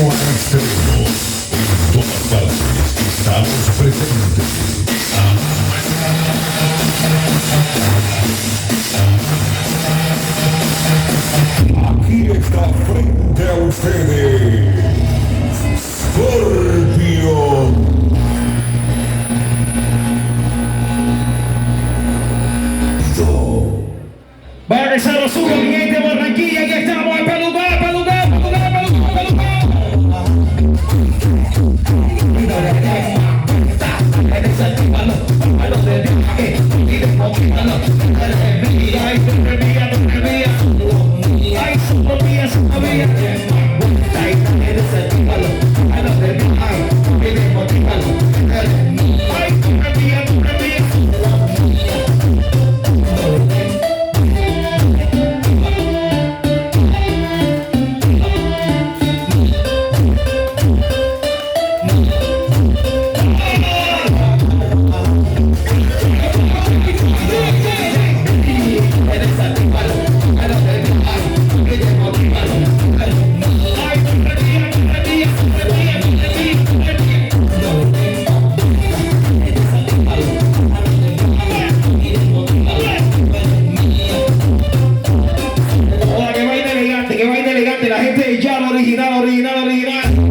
extremo. En todas partes estamos presentes. Aquí está frente a ustedes Skorpion. Va a regresar los suyos, mi gente de Barranquilla. Aquí estamos, el pelucón, pelucón, pelucón, pelucón, pelucón. La gente de Llano original.